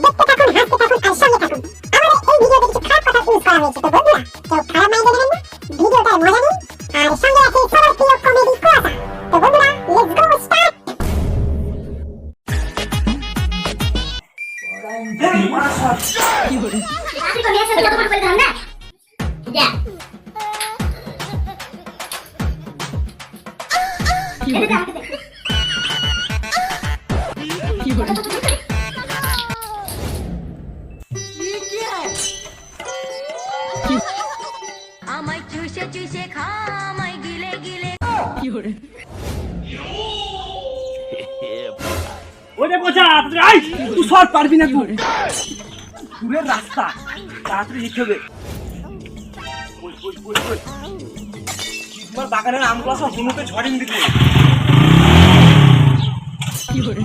দেখতে থাকুন, হাসতে থাকুন আর সঙ্গে থাকুন। আমাদের এই ভিডিওতে কিছু খারাপ কথা ইউজ করা হয়েছে, তো বন্ধুরা কেউ খারাপ মাইন্ডে নেবেন না। ভিডিওটায় মজা নিন আর সঙ্গে আছে সবার প্রিয় কমেডি কুয়াশা। তো বন্ধুরা লেটস গো স্টার্ট। আপনি তো মেয়ের সাথে কত বড় করে দিলাম না? যা। এটা দে আমাকে দে। কি বলে? আমায় চুষে চুষে খা আমায় গিলে গিলে কি করে ওরে বোঝা তুই আই তুই সর পারবি না তুই দূরের রাস্তা তাড়াতাড়ি যেতে হবে ওই তোমার বাগানের আমগুলো সব হুনুকে ঝড়িন দিতে কি করে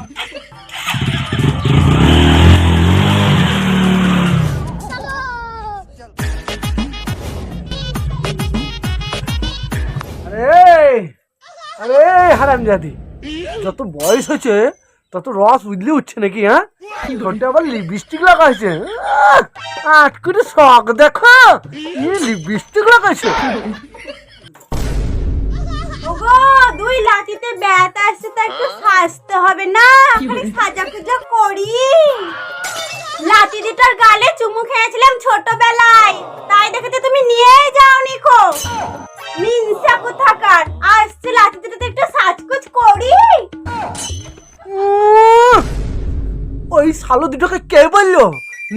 আরে হারামজাদি যত বয়স হয়েছে তত রস উঠলে উঠছে নাকি? হ্যাঁ, ঠোঁটে আবার লিপস্টিক লাগাইছে। আটকুটি শখ দেখো, লিপস্টিক লাগাইছে। ওগো দুই লাঠিতে ব্যথা আসছে, তা একটু সাজতে হবে না? খালি সাজা পূজা করি। লাঠি দুটোর গালে চুমু খেয়েছিলাম ছোটবেলায়, তাই দেখে তুমি নিয়েই যাওনি খো। মিনসা কোথাকার, আসছে লাঠি দুটোতে একটু সাজকুজ করি। ওই শালো দুটোকে কে বললো?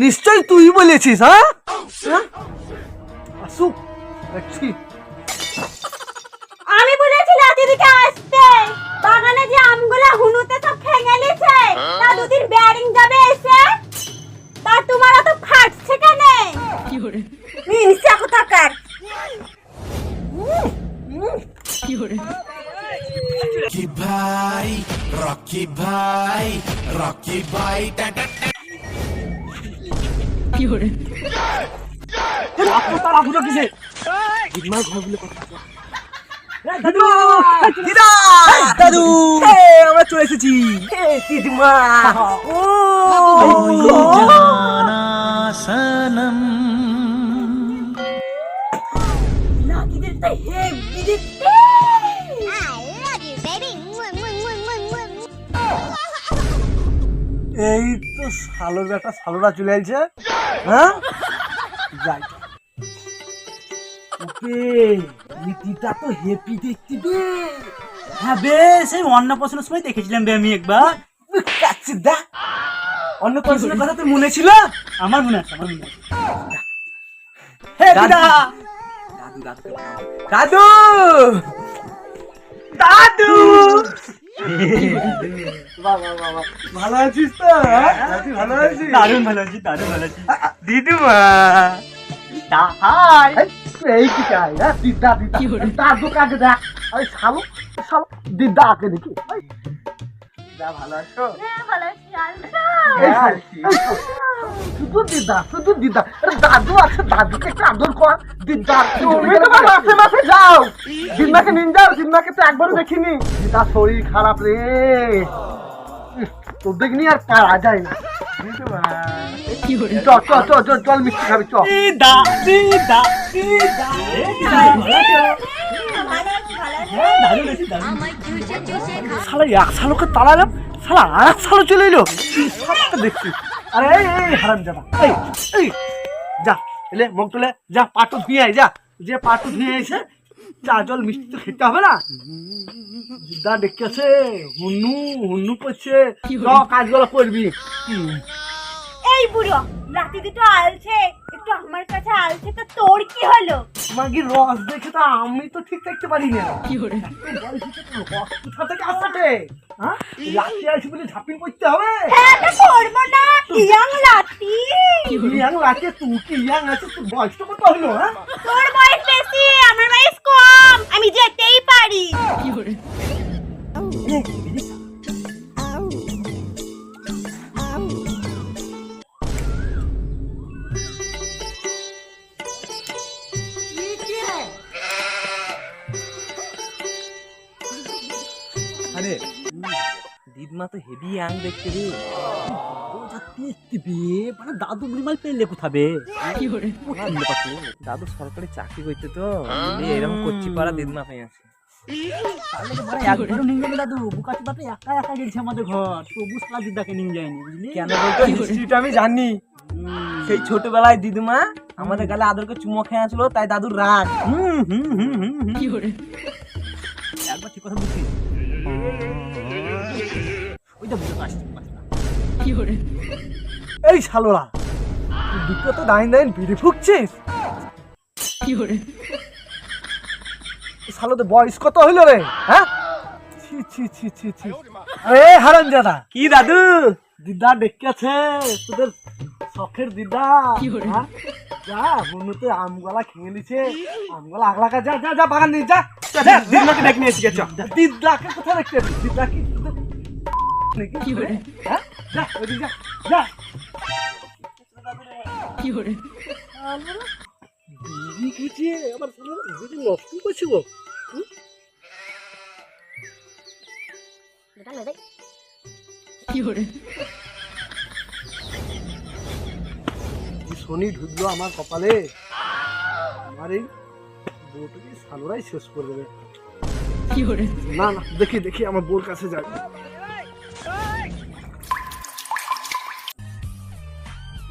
নিশ্চয়ই তুই বলেছিস। হ্যাঁ, আসুক দেখছি। আমি বলেছি লাঠি দিকে আসতে, বাগানে যে আমগুলা হুনুতে সব ভেঙে নিছে, তা দুদিন বেয়ারিং যাবে এসে, তা তোমার অত ফাটছে কেন? কি করে মিনসা কোথাকার। কি করে रॉकी भाई কি করে আপনি তারা বুঝো কিসে দিগমার ঘরগুলো কথা দাদু দিদা দাদু আমরা চলে এসেছি দিদিমা ও জানা সনম লাঠিদের তো হেভি দেখতে। এই তো শালোর একটা শালোরা চলে আসছে। হ্যাঁ, যাই ওকে, নীতিটা তো হেপি দেখতে বে। হ্যাঁ বেশ এই অন্নপ্রাশনের সময় দেখেছিলাম বে আমি একবার কাচ্চিদা, অন্নপ্রাশনের কথা তোর মনে ছিল? আমার মনে আছে হে দিদা দাদু দাদু বাবা বাবা, ভালো আছিস তো? ভালো আছিস? দারুণ ভালো আছি দিদিমা হাই এই কি চাই? হ্যাঁ, দিদা দিদা কি বলে? দাদু কাকে দেখ। আরে শালো শালো দিদা আকে দেখি। দিদা ভালো আছো? ভালো আছি, আলছো? শুধু দিদা শুধু দিদা। আরে দাদু আছে, দাদুকে একটু আদর কর। দিদা তুমি তো মাসে মাসে যাও, দিদাকে নিন যাও। দিদাকে তো একবারও দেখিনি। দিদা শরীর খারাপ রে, তোর দেখিনি আর পারা যায় না। কি করে চল চল চল চল চল, মিষ্টি খাবি চল। দিদা দিদা দিদা দারুণ আছি আমায় চুষে চুষে খা শালা এক শালোকে তাড়ালাম, শালা আর এক শালো চলে এলো। সবটা দেখছি। আরে এই হারাম যাবা, এই যা এলে মুখ তুলে যা, পাটু ধুয়ে আয় যা। যে পাটু ধুয়ে এসে চা জল মিষ্টি তো খেতে হবে না? দিদা দেখতেছে হুন্নু হুন্নু করছে, কাজগুলো করবি। এই বুড়ো লাঠি দুটো আলছে, একটু আমার কাছে আলছে, তো তোর কি হলো? মাগি রস দেখে তো আমি তো ঠিক থাকতে পারি না। কি করে রস কোথা থেকে আসছে? হ্যাঁ, লাঠি আসি বলে ঝাঁপিয়ে পড়তে হবে? হ্যাঁ তো করবো না, ইয়াং লাঠি। ইয়াং লাঠি, তুই কি ইয়াং আছে? তোর বয়সটা কত হলো? হ্যাঁ, তোর বয়স বেশি, আমার বয়স কম, আমি যেতেই পারি। কি করে আরে দিদমা তো হেভি ইয়াং দেখতে রে। মানে দাদু মুড়িমাল পেলে কোথাবে fiore, দাদু সরকারি চাকরি করতে তো এরকম করছি পারা দিদমা হয়ে আছে একবারও নিয়ে যাবে দাদু বুকাচি বাপে একা একা গেছে আমাদের ঘর তবু সালা দিদাকে নিয়ে যায়নি বুঝলি কেন বলতো হিস্ট্রিটা আমি জানি সেই ছোটবেলায় দিদিমা আমাদের গালে আদরকে চুমো খেয়ে ছিল তাই দাদুর রাগ fiore, একবার ঠিক কথা বুঝছিস ওইটা বুঝতে পারছিস fiore, এই শালোরা তুই দুটো তো দাঁড়িয়ে বিড়ি ফুকছিস fiore, শালোদের বয়স কত হইল রে হ্যাঁ ছি ছি ছি ছি ছি আরে হারামজাদা কি দাদু দিদা ডেকেছে তোদের শখের দিদা কি হলো? হ্যাঁ? যা বনুতে আমগলা খেয়ে নিছে আমগলা আগলাকা যা যা যা বাগান নিয়ে যা দিদমাকে ডেকে নিয়ে এসে গেছ দিদাকে কোথায় রাখতে দিদা কি কি হলো? হ্যাঁ যা ওদিকে যা যা fiore, বিড়ি খেয়েছে আবার বিড়ি নষ্ট করছে গো fiore, শনি ঢুকলো আমার কপালে আমার এই বউটাকে সালোরাই শেষ করে দেবে fiore, না না দেখি দেখি আমার বউর কাছে যাই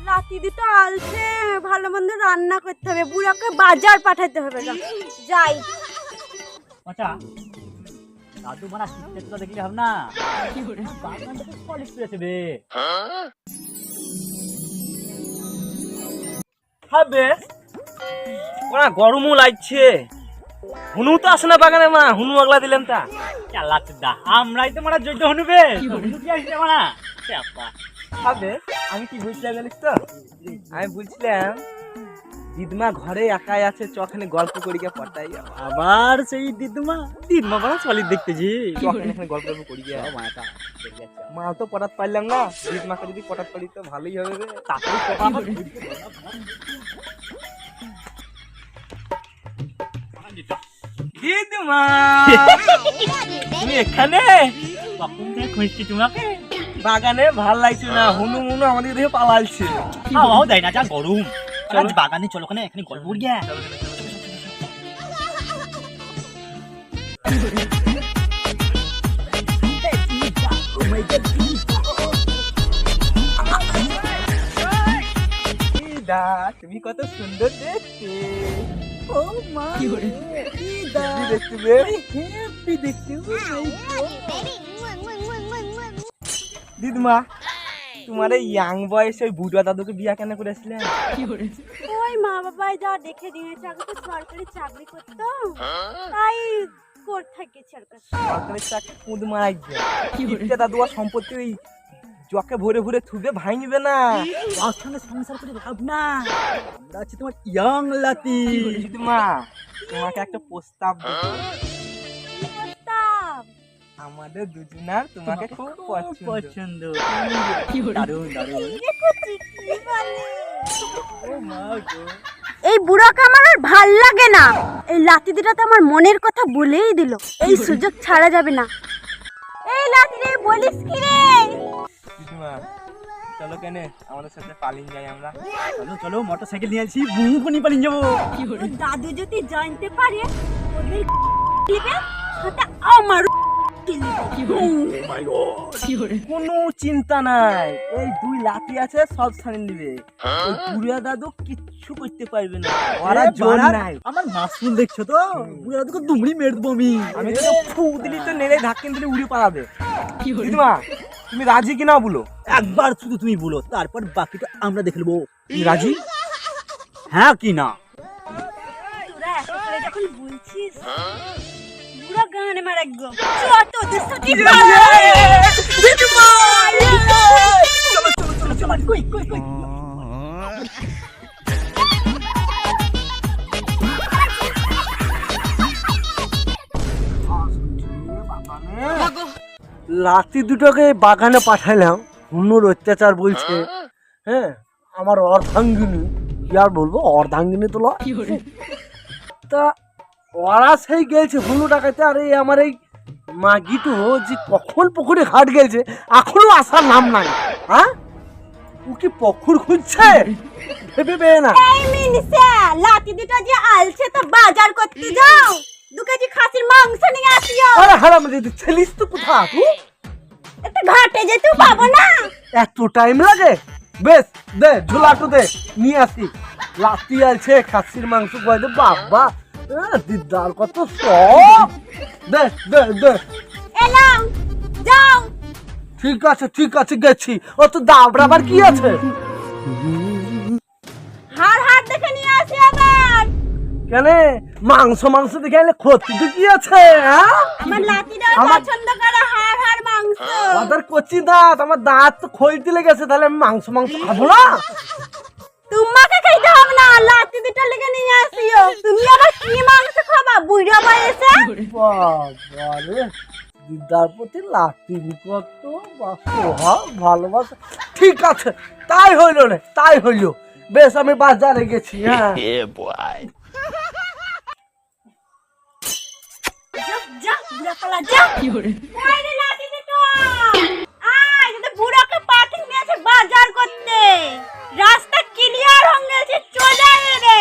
লাতি দুটো আলছে ভালো মন্দ রান্না করতে হবে বুড়াকে বাজার পাঠাতে হবে না যাই আচ্ছা দাদু মারা শিখতে দেখলে হবে না fiore, বাগানটা তো পলিশ করেছে বে হবে ওরা গরমও লাগছে হুনু তো আসে না বাগানে মা হুনু আগলা দিলাম তা চালা চুদা আমরাই তো মারা যোগ্য হুনুবে কি বলে? হুনু কি আসছে মারা চাপা হবে আমি কি বুঝলাম জানিস তো আমি বুঝলাম দিদমা ঘরে একাই আছে চখানে গল্প করি গে পটাই আবার সেই দিদমা দিদমা বড় সলিড দেখতেছি চখানে এখানে গল্প গল্প করি গে মাটা মা তো পটাত পারলাম না দিদমাকে যদি পটাত পারি তো ভালোই হবে রে তাড়াতাড়ি পটা দিদমা তুমি এখানে কখন থেকে খুঁজছি তোমাকে বাগানে ভাল লাগছে না হুনু মুনু আমাদের দেখে পালাইছে হাওয়াও দেয় না যা গরম আজ বাগানে চলো ওখানে এখানে গল্প করি গে দিদা তুমি কত সুন্দর দেখতে ও মা fiore, দিদা দেখতে ভেরি হ্যাপি দেখতে দিদমা তোমার এই ইয়াং বয়সে ওই বুড়া দাদুকে বিয়া কেন করেছিলে fiore, ওই মা বাবাই যা দেখে দিয়েছে আগে তো সরকারি চাকরি করতো তাই কোর্ট থেকে সরকার সরকারি চাকরি কুঁদ মারাই fiore, যায় দাদু আর সম্পত্তি ওই জকে ভরে ভরে থুবে ভাঙবে না তার সঙ্গে সংসার করে লাভ না আমরা আছি তোমার ইয়াং লাতি দিদমা তোমাকে একটা প্রস্তাব দেবো প্রস্তাব আমাদের দুজনার তোমাকে খুব পছন্দ পছন্দ fiore, দারুণ দারুণ দেখেছি কি বলে এই বুড়াকে আমার আর ভাল লাগে না এই লাতি দুটা তো আমার মনের কথা বলেই দিল এই সুযোগ ছাড়া যাবে না এই লাতি রে বলিস কি রে দিদমা চলো কেন আমাদের সাথে পালিয়ে যাই আমরা চলো চলো মোটরসাইকেল নিয়ে আসছি বুকু নিয়ে পালিয়ে যাবো fiore, তোর দাদু যদি জানতে পারে ওদের লিবে সাথে আমার fiore, কোনো চিন্তা নাই এই দুই লাঠি আছে সব ছাড়িয়ে নিবে ওই বুড়া দাদু কিচ্ছু করতে পারবে না ওরা জোর নাই আমার মাসুল দেখছো তো বুড়া দাদুকে দুমড়ি মেরে দেবো আমি তো ফু দিলি তো নেড়ে ধাক্কিন দিলে উড়ে পালাবে fiore, দিদমা তুমি রাজি কিনা বলো একবার শুধু তুমি বলো তারপর বাকিটা আমরা দেখে নেবো তুমি রাজি হ্যাঁ কি না তোরা এত করে যখন বলছিস বুড়া গানে মারা গো চল তোদের সাথে দিদমা চলো চলো চলো কই কই কই লাতি দুটোকে বাগানে পাঠালাম হুনুর অত্যাচার বলছে হ্যাঁ আমার অর্ধাঙ্গিনী কি আর বলবো অর্ধাঙ্গিনী তো লয়। fiore, তা ওরা সেই গেছে হুনু টাকাতে আর এই আমার এই মাগিটো যে কখন পুকুরে ঘাট গেছে এখনো আসার নাম নাই হ্যাঁ ও কি পক্ষুর খুঁজছে? ভেবে পেয়ে না। এই মিনিসা, লাঠি দুটো যে আলছে তো বাজার করতে যাও, 2 কেজি খাসির মাংস নিয়ে আসিও। আরে হারাম যদি ছেলিস তো কোথা তুই? একটু ঘাটে যেতে পাবো না। এত টাইম লাগে? বেশ দে ঝোলাটো দে নিয়ে আসি। লাতি আছে খাসির মাংস কয়ে বাবা দিদার কত সব। দে দে দে। এলাম, যাও। ঠিক আছে গেছি। ও তো দাবড়াবার কি আছে? হাড় দেখে নিয়ে আসি আবার। কেন মাংস দেখে এলে ক্ষতি তো কি আছে? হ্যাঁ আমার লাঠিটা পছন্দ করে হাড় মাংস। ওদের কচি দাঁত, আমার দাঁত তো খইতে লেগেছে, তাহলে আমি মাংস খাবো না। তোমাকে খাইতে হবে না, লাঠি দুটো লেগে নিয়ে আসিও। তুমি আবার কি মাংস খাবা বুড়া বয়সে? বাবা রে, দিদার প্রতি লাঠি কত ভালোবাসা। ঠিক আছে, তাই হইল রে, তাই হইল। বেশ আমি বাজারে গেছি। হ্যাঁ যা বুড়া পালা যা। ওই রে লাঠি দুটো। আয় যদি বুড়াকে পাঠিয়ে নিয়েছে বাজার করতে। রাস্তা ক্লিয়ার হয়ে গেছে, চলে রে।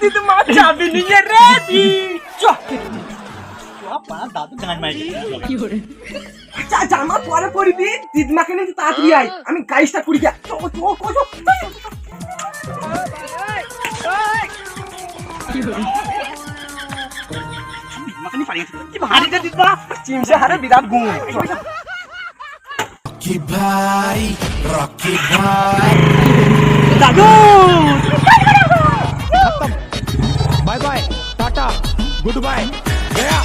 দিদমা যাবি নিয়ে রেডি। দাদু গান মারি জামা পরে পরিবি, দিদমাকে নিয়ে তাড়াতাড়ি আয়, আমি গাইসটা কুড়ি গা। কি ভারী রে দিদমা, চিমসে হারে বিরাট গুণ। रॉकी भाई দাদু bye bye tata goodbye गया